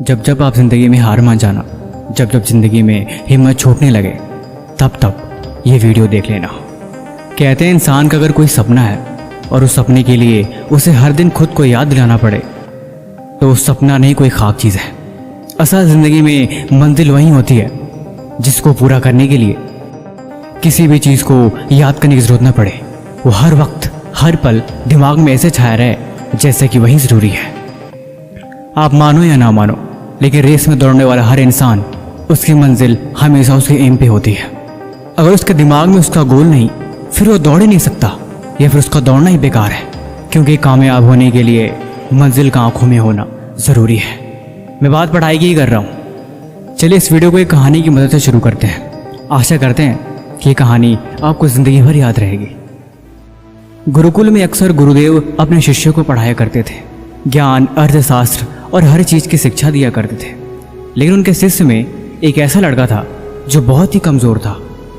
जब जब आप ज़िंदगी में हार मान जाना, जब जब ज़िंदगी में हिम्मत छूटने लगे, तब तब ये वीडियो देख लेना। कहते हैं इंसान का अगर कोई सपना है और उस सपने के लिए उसे हर दिन खुद को याद दिलाना पड़े तो उस सपना नहीं कोई ख़ाक चीज़ है। असल ज़िंदगी में मंजिल वही होती है जिसको पूरा करने के लिए किसी भी चीज़ को याद करने की ज़रूरत न पड़े। वो हर वक्त हर पल दिमाग में ऐसे छाया रहे जैसे कि वही ज़रूरी है। आप मानो या ना मानो, लेकिन रेस में दौड़ने वाला हर इंसान उसकी मंजिल हमेशा उसके एम पे होती है। अगर उसके दिमाग में उसका गोल नहीं, फिर वो दौड़ ही नहीं सकता, या फिर उसका दौड़ना ही बेकार है, क्योंकि कामयाब होने के लिए मंजिल का आंखों में होना ज़रूरी है। मैं बात पढ़ाई की ही कर रहा हूँ। चलिए इस वीडियो को एक कहानी की मदद से शुरू करते हैं। आशा करते हैं कि ये कहानी आपको ज़िंदगी भर याद रहेगी। गुरुकुल में अक्सर गुरुदेव अपने शिष्यों को पढ़ाया करते थे, ज्ञान, अर्थशास्त्र और हर चीज़ की शिक्षा दिया करते थे। लेकिन उनके शिष्य में एक ऐसा लड़का था जो बहुत ही कमज़ोर था।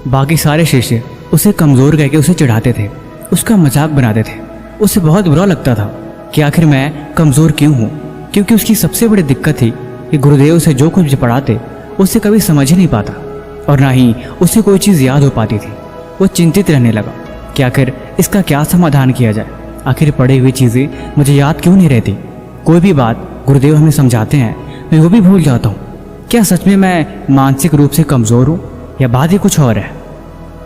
बाकी सारे शिष्य उसे कमज़ोर कहकर उसे चिढ़ाते थे, उसका मजाक बनाते थे। उसे बहुत बुरा लगता था कि आखिर मैं कमज़ोर क्यों हूँ, क्योंकि उसकी सबसे बड़ी दिक्कत थी कि गुरुदेव उसे जो कुछ भी पढ़ाते उसे कभी समझ ही नहीं पाता और ना ही उसे कोई चीज़ याद हो पाती थी। वो चिंतित रहने लगा कि आखिर इसका क्या समाधान किया जाए। आखिर पढ़ी हुई चीज़ें मुझे याद क्यों नहीं रहती। कोई भी बात गुरुदेव हमें समझाते हैं मैं वो भी भूल जाता हूँ। क्या सच में मैं मानसिक रूप से कमज़ोर हूँ या बात ही कुछ और है।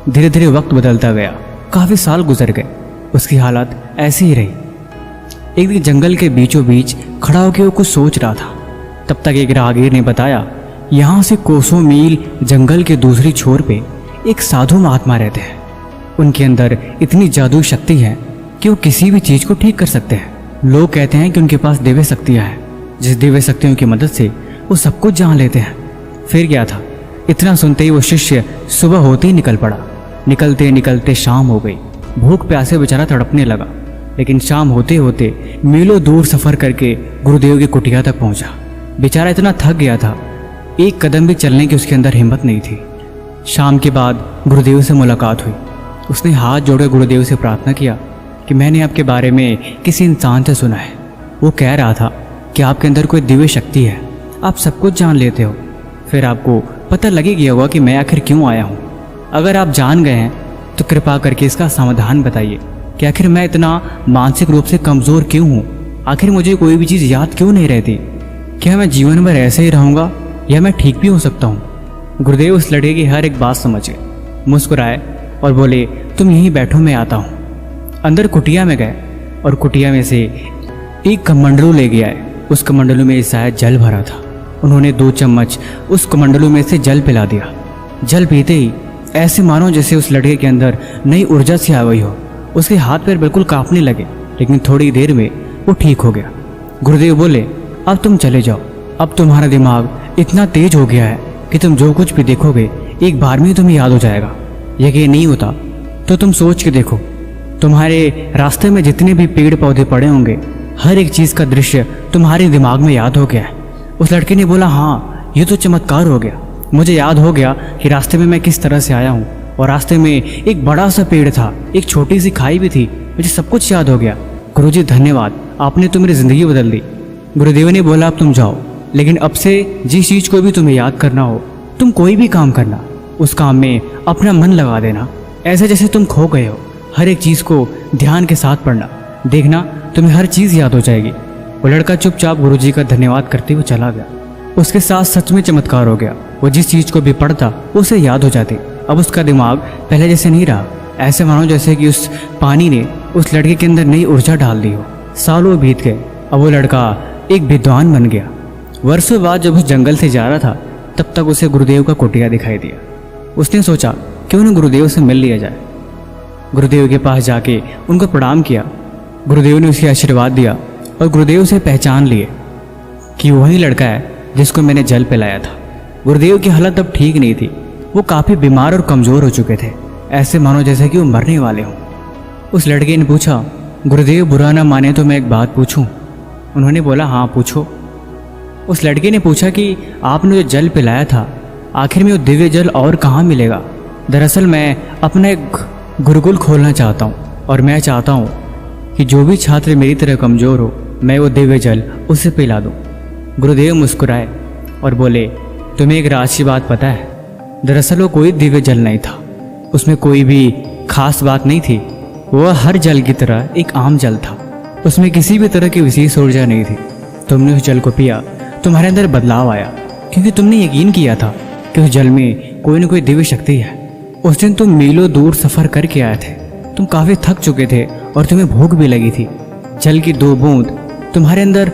धीरे धीरे वक्त बदलता गया, काफ़ी साल गुजर गए, उसकी हालत ऐसी ही रही। एक दिन जंगल के बीचों बीच खड़ा होकर वो कुछ सोच रहा था। तब तक एक राहगीर ने बताया, यहाँ से कोसों मील जंगल के दूसरी छोर पे एक साधु महात्मा रहते हैं। उनके अंदर इतनी जादुई शक्ति है कि वो किसी भी चीज़ को ठीक कर सकते हैं। लोग कहते हैं कि उनके पास दिव्य शक्तियाँ हैं, जिस दिव्य शक्तियों की मदद से वो सब कुछ जान लेते हैं। फिर क्या था, इतना सुनते ही वो शिष्य सुबह होते ही निकल पड़ा। निकलते निकलते शाम हो गई। भूख प्यासे बेचारा तड़पने लगा, लेकिन शाम होते होते मीलों दूर सफ़र करके गुरुदेव की कुटिया तक पहुंचा। बेचारा इतना थक गया था, एक कदम भी चलने की उसके अंदर हिम्मत नहीं थी। शाम के बाद गुरुदेव से मुलाकात हुई। उसने हाथ जोड़कर गुरुदेव से प्रार्थना किया कि मैंने आपके बारे में किसी इंसान से सुना है। वो कह रहा था कि आपके अंदर कोई दिव्य शक्ति है, आप सब कुछ जान लेते हो। फिर आपको पता लग ही गया होगा कि मैं आखिर क्यों आया हूँ। अगर आप जान गए हैं तो कृपा करके इसका समाधान बताइए कि आखिर मैं इतना मानसिक रूप से कमज़ोर क्यों हूँ। आखिर मुझे कोई भी चीज़ याद क्यों नहीं रहती। क्या मैं जीवन भर ऐसे ही रहूँगा या मैं ठीक भी हो सकता हूँ। गुरुदेव उस लड़के की हर एक बात समझे, मुस्कुराए और बोले, तुम यहीं बैठो, मैं आता हूँ। अंदर कुटिया में गए और कुटिया में से एक कमंडलू ले गया है। उस कमंडलू में शायद जल भरा था। उन्होंने 2 चम्मच उस कमंडलू में से जल पिला दिया। जल पीते ही ऐसे मानो जैसे उस लड़के के अंदर नई ऊर्जा सी आ गई हो। उसके हाथ पैर बिल्कुल कांपने लगे, लेकिन थोड़ी देर में वो ठीक हो गया। गुरुदेव बोले, अब तुम चले जाओ। अब तुम्हारा दिमाग इतना तेज हो गया है कि तुम जो कुछ भी देखोगे एक बार में तुम्हें याद हो जाएगा। यकीन नहीं होता तो तुम सोच के देखो, तुम्हारे रास्ते में जितने भी पेड़ पौधे पड़े होंगे, हर एक चीज़ का दृश्य तुम्हारे दिमाग में याद हो गया है। उस लड़के ने बोला, हाँ ये तो चमत्कार हो गया। मुझे याद हो गया कि रास्ते में मैं किस तरह से आया हूँ, और रास्ते में एक बड़ा सा पेड़ था, एक छोटी सी खाई भी थी। मुझे सब कुछ याद हो गया। गुरुजी धन्यवाद, आपने तो मेरी ज़िंदगी बदल दी। गुरुदेव ने बोला, अब तुम जाओ, लेकिन अब से जिस चीज़ को भी तुम्हें याद करना हो, तुम कोई भी काम करना, उस काम में अपना मन लगा देना, ऐसे जैसे तुम खो गए हो। हर एक चीज़ को ध्यान के साथ पढ़ना, देखना तुम्हें हर चीज़ याद हो जाएगी। वो लड़का चुपचाप गुरुजी का धन्यवाद करते हुए चला गया। उसके साथ सच में चमत्कार हो गया। वो जिस चीज़ को भी पढ़ता उसे याद हो जाती। अब उसका दिमाग पहले जैसे नहीं रहा। ऐसे मानो जैसे कि उस पानी ने उस लड़के के अंदर नई ऊर्जा डाल दी हो। सालों बीत गए। अब वो लड़का एक विद्वान बन गया। वर्षों बाद जब उस जंगल से जा रहा था, तब तक उसे गुरुदेव का कुटिया दिखाई दिया। उसने सोचा क्यों न गुरुदेव से मिल लिया जाए। गुरुदेव के पास जाके उनको प्रणाम किया। गुरुदेव ने उसे आशीर्वाद दिया और गुरुदेव से पहचान लिए कि वही लड़का है जिसको मैंने जल पिलाया था। गुरुदेव की हालत अब ठीक नहीं थी। वो काफ़ी बीमार और कमज़ोर हो चुके थे, ऐसे मानो जैसे कि वो मरने वाले हों। उस लड़के ने पूछा, गुरुदेव बुरा ना माने तो मैं एक बात पूछूं? उन्होंने बोला, हाँ पूछो। उस लड़के ने पूछा कि आपने जो जल पिलाया था, आखिर में वो दिव्य जल और कहाँ मिलेगा? दरअसल मैं अपना एक गुरुकुल खोलना चाहता हूँ और मैं चाहता हूँ कि जो भी छात्र मेरी तरह कमज़ोर हो, मैं वो दिव्य जल उसे पिला दूँ। गुरुदेव मुस्कुराए और बोले, तुम्हें एक राज की बात पता है? दरअसल वो कोई दिव्य जल नहीं था, उसमें कोई भी खास बात नहीं थी। वह हर जल की तरह एक आम जल था, उसमें किसी भी तरह की विशेष ऊर्जा नहीं थी। तुमने उस जल को पिया, तुम्हारे अंदर बदलाव आया, क्योंकि तुमने यकीन किया था कि उस जल में कोई न कोई दिव्य शक्ति है। उस दिन तुम मीलों दूर सफ़र करके आए थे, तुम काफ़ी थक चुके थे और तुम्हें भूख भी लगी थी। जल की 2 बूंद तुम्हारे अंदर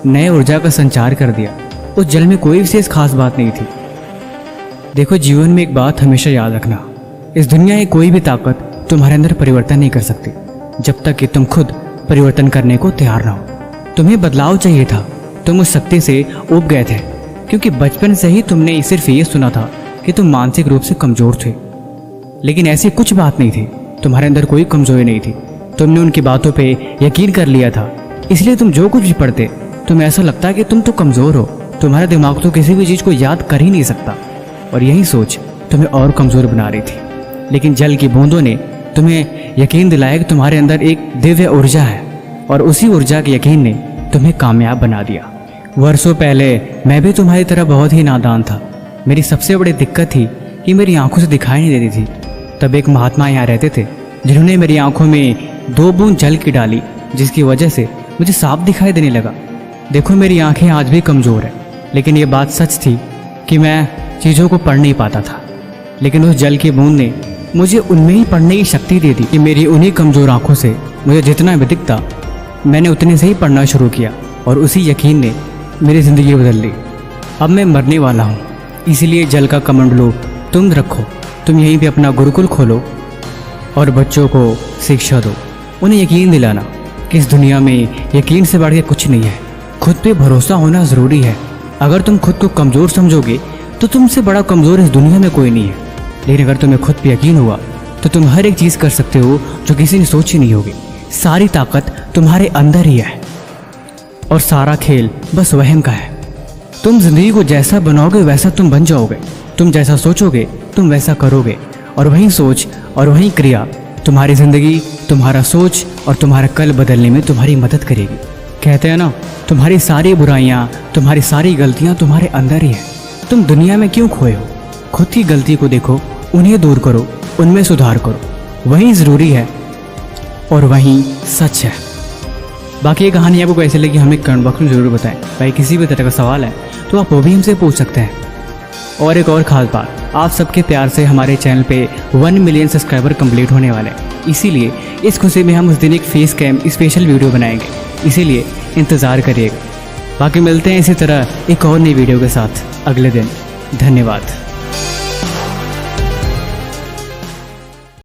नए ऊर्जा का संचार कर दिया। उस जल में कोई विशेष खास बात नहीं थी। देखो, जीवन में एक बात हमेशा याद रखना, इस दुनिया की कोई भी ताकत तुम्हारे अंदर परिवर्तन नहीं कर सकती जब तक कि तुम खुद परिवर्तन करने को तैयार ना हो। तुम्हें बदलाव चाहिए था, तुम उस शक्ति से ऊब गए थे, क्योंकि बचपन से ही तुमने सिर्फ ये सुना था कि तुम मानसिक रूप से कमज़ोर थे। लेकिन ऐसी कुछ बात नहीं थी, तुम्हारे अंदर कोई कमज़ोरी नहीं थी। तुमने उनकी बातों पे यकीन कर लिया था, इसलिए तुम जो कुछ भी पढ़ते तुम्हें ऐसा लगता कि तुम तो कमज़ोर हो। तुम्हारा दिमाग तो किसी भी चीज़ को याद कर ही नहीं सकता, और यही सोच तुम्हें और कमज़ोर बना रही थी। लेकिन जल की बूंदों ने तुम्हें यकीन दिलाया कि तुम्हारे अंदर एक दिव्य ऊर्जा है, और उसी ऊर्जा के यकीन ने तुम्हें कामयाब बना दिया। वर्षों पहले मैं भी तुम्हारी तरह बहुत ही नादान था। मेरी सबसे बड़ी दिक्कत थी कि मेरी आंखों से दिखाई नहीं देती थी। तब एक महात्मा यहाँ रहते थे जिन्होंने मेरी आंखों में 2 बूंद जल की डाली, जिसकी वजह से मुझे साफ दिखाई देने लगा। देखो, मेरी आंखें आज भी कमज़ोर है, लेकिन ये बात सच थी कि मैं चीज़ों को पढ़ नहीं पाता था। लेकिन उस जल की बूंद ने मुझे उनमें ही पढ़ने की शक्ति दे दी कि मेरी उन्हीं कमज़ोर आंखों से मुझे जितना भी दिखता मैंने उतने से ही पढ़ना शुरू किया, और उसी यकीन ने मेरी ज़िंदगी बदल ली। अब मैं मरने वाला हूँ, इसीलिए जल का कमंडलू तुम रखो। तुम यहीं पे अपना गुरुकुल खोलो और बच्चों को शिक्षा दो। उन्हें यकीन दिलाना कि इस दुनिया में यकीन से बढ़ के कुछ नहीं है। खुद पे भरोसा होना ज़रूरी है। अगर तुम खुद को कमज़ोर समझोगे तो तुमसे बड़ा कमज़ोर इस दुनिया में कोई नहीं है। लेकिन अगर तुम्हें खुद पे यकीन हुआ तो तुम हर एक चीज़ कर सकते हो जो किसी ने सोची नहीं होगी। सारी ताकत तुम्हारे अंदर ही है, और सारा खेल बस वहम का है। तुम जिंदगी को जैसा बनाओगे वैसा तुम बन जाओगे। तुम जैसा सोचोगे तुम वैसा करोगे, और वही सोच और वही क्रिया तुम्हारी ज़िंदगी, तुम्हारा सोच और तुम्हारा कल बदलने में तुम्हारी मदद करेगी। कहते हैं ना, तुम्हारी सारी बुराइयाँ, तुम्हारी सारी गलतियाँ तुम्हारे अंदर ही है। तुम दुनिया में क्यों खोए हो? खुद की गलती को देखो, उन्हें दूर करो, उनमें सुधार करो। वही ज़रूरी है और वही सच है। बाकी ये कहानी आपको कैसे लगी हमें कमेंट बॉक्स में ज़रूर बताएं। भाई किसी भी तरह का सवाल है तो आप वो भी हमसे पूछ सकते हैं। और एक और ख़ास बात, आप सबके प्यार से हमारे चैनल पे 1 मिलियन सब्सक्राइबर कंप्लीट होने वाले हैं, इसीलिए इस खुशी में हम उस दिन एक फेस कैम स्पेशल वीडियो बनाएंगे, इसीलिए इंतज़ार करिएगा। बाकी मिलते हैं इसी तरह एक और नई वीडियो के साथ अगले दिन। धन्यवाद।